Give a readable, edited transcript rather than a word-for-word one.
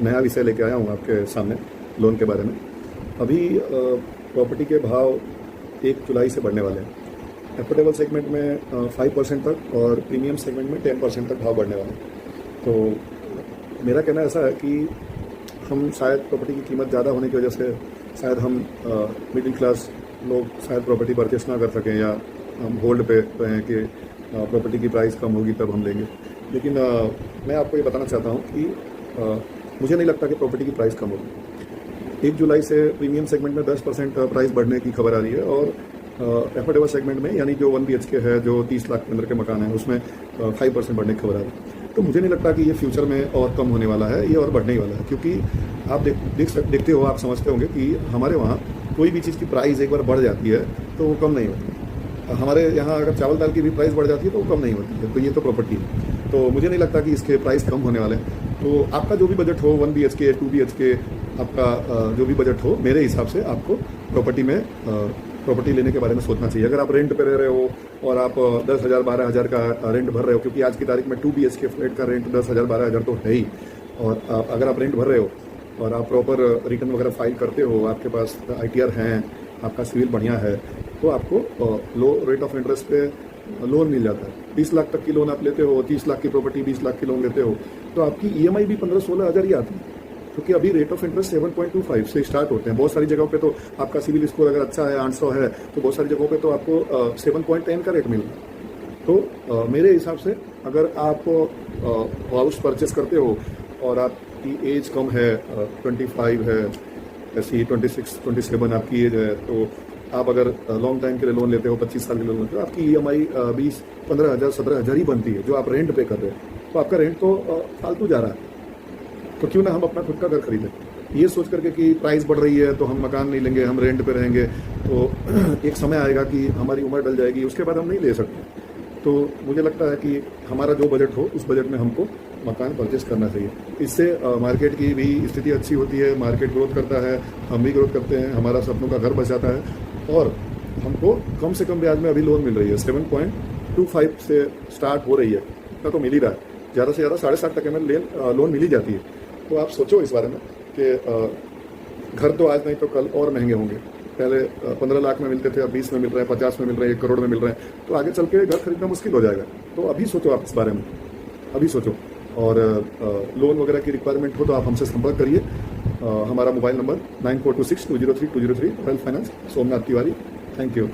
नया विषय लेके आया हूँ आपके सामने लोन के बारे में। अभी प्रॉपर्टी के भाव 1 जुलाई से बढ़ने वाले हैं। एफोर्डेबल सेगमेंट में 5% तक और प्रीमियम सेगमेंट में 10% तक भाव बढ़ने वाले हैं। तो मेरा कहना ऐसा है कि हम शायद प्रॉपर्टी की कीमत ज़्यादा होने की वजह से शायद हम मिडिल क्लास लोग शायद प्रॉपर्टी परचेस ना कर सकें, या हम होल्ड पे रहें कि प्रॉपर्टी की प्राइस कम होगी तब हम लेंगे। लेकिन मैं आपको ये बताना चाहता हूँ कि मुझे नहीं लगता कि प्रॉपर्टी की प्राइस कम होगी। 1 जुलाई से प्रीमियम सेगमेंट में 10% प्राइस बढ़ने की खबर आ रही है, और एफोर्डेबल सेगमेंट में यानी जो 1 BHK है, जो 30 लाख के अंदर के मकान है, उसमें 5% बढ़ने की खबर आ रही है। तो मुझे नहीं लगता कि ये फ्यूचर में और कम होने वाला है, ये और बढ़ने ही वाला है। क्योंकि आप देखते हो, आप समझते होंगे कि हमारे वहाँ कोई भी चीज़ की प्राइस एक बार बढ़ जाती है तो वो कम नहीं होती। हमारे यहाँ अगर चावल दाल की भी प्राइस बढ़ जाती है तो वो कम नहीं होती है। तो ये तो प्रॉपर्टी है, तो मुझे नहीं लगता कि इसके प्राइस कम होने वाले हैं। तो आपका जो भी बजट हो, 1 BHK 2 BHK, आपका जो भी बजट हो, मेरे हिसाब से आपको प्रॉपर्टी लेने के बारे में सोचना चाहिए। अगर आप रेंट पे रह रहे हो और आप 10,000 12,000 का रेंट भर रहे हो, क्योंकि आज की तारीख में 2 BHK फ्लैट का रेंट 10,000 12,000 तो है ही, और अगर आप रेंट भर रहे हो और आप प्रॉपर रिटर्न वगैरह फाइल करते हो, आपके पास ITR हैं, आपका सिविल बढ़िया है, तो आपको लो रेट ऑफ इंटरेस्ट पे लोन मिल जाता है। 20 लाख तक की लोन आप लेते हो, 30 लाख की प्रॉपर्टी 20 लाख की लोन लेते हो, तो आपकी EMI भी 15-16 हज़ार ही आती है। क्योंकि अभी रेट ऑफ इंटरेस्ट 7.25 से स्टार्ट होते हैं। बहुत सारी जगहों पे तो आपका सिविल स्कोर अगर अच्छा है, 800 है, तो बहुत सारी जगहों पे तो आपको 7.10 का रेट मिल रहा है। तो मेरे हिसाब से अगर आप हाउस परचेस करते हो और आपकी एज कम है, 25 है, ऐसी 26 27 आपकी एज है, तो आप अगर लॉन्ग टाइम के लिए लोन लेते हो, 25 साल के लिए लोन लेते हो, आपकी EMI 20-15 हज़ार 17 हज़ार ही बनती है, जो आप रेंट पे कर रहे हो। तो आपका रेंट तो फालतू जा रहा है। तो क्यों ना हम अपना खुद का घर खरीदें, ये सोच करके कि प्राइस बढ़ रही है तो हम मकान नहीं लेंगे, हम रेंट पे रहेंगे, तो एक समय आएगा कि हमारी उम्र डल जाएगी, उसके बाद हम नहीं ले सकते। तो मुझे लगता है कि हमारा जो बजट हो, उस बजट में हमको मकान परचेस करना चाहिए। इससे मार्केट की भी स्थिति अच्छी होती है, मार्केट ग्रोथ करता है, हम भी ग्रोथ करते हैं, हमारा सपनों का घर बच जाता है, और हमको कम से कम ब्याज में अभी लोन मिल रही है। 7.25 से स्टार्ट हो रही है, इतना तो मिल ही रहा है। ज़्यादा से ज़्यादा 7.5% में लोन मिल ही जाती है। तो आप सोचो इस बारे में कि घर तो आज नहीं तो कल और महंगे होंगे। पहले 15 लाख में मिलते थे, अब 20 में मिल रहे हैं, 50 में मिल रहे हैं, 1 करोड़ में मिल रहे हैं। तो आगे चल के घर खरीदना मुश्किल हो जाएगा। तो अभी सोचो आप इस बारे में, अभी सोचो। और लोन वगैरह की रिक्वायरमेंट हो तो आप हमसे संपर्क करिए। हमारा mobile number 9426 203 203, royal finance, Somnath Tiwari. Thank you.